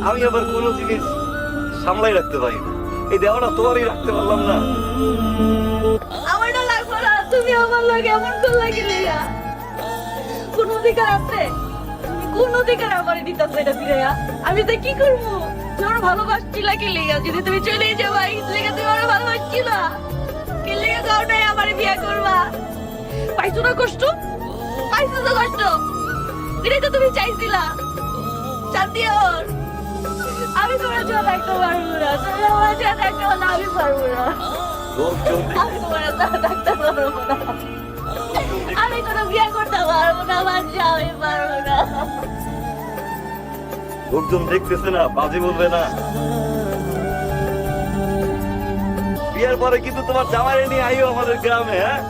আমি আবার কোনো জিনিস সামলাই রাখতে পারি না। এই দেওয়াটা তোমারই রাখতে পারলাম না। আমার না লাগবে না, তুমি আমার লাগে এমন করলে কি লিগা? কোন অধিকার আছে? তুমি কোন অধিকার আমারে দিতেছ এটা ফিরাইয়া? আমি তো কি করবো? তোমার ভালোবাসছিলা কি লিগা? যদি তুমি চলেই যাবা এই লিগা তুমি আমার ভালোবাসছিলা কি লিগা? গাও নাই আমারে বিয়ে করবা? পাইছো না কষ্ট? পাইছো তো কষ্ট? এটাই তো তুমি চাইছিলা। শান্তি ওর, আমি তোমার জন্য থাকতে পারবো না, তুমি আমার জন্য থাকতে পারলে আমি পারবো না। লোকজন আমি তোমার সাথে থাকতে পারবো না, আমি কোনো বিয়ে করতে পারবো না, বাচ্চা আমি পারবো না। লোকজন দেখতেছে না, বাজে বলবে না। বিয়ের পরে কিন্তু তোমার জামাই নিয়ে আইও আমাদের গ্রামে, হ্যাঁ?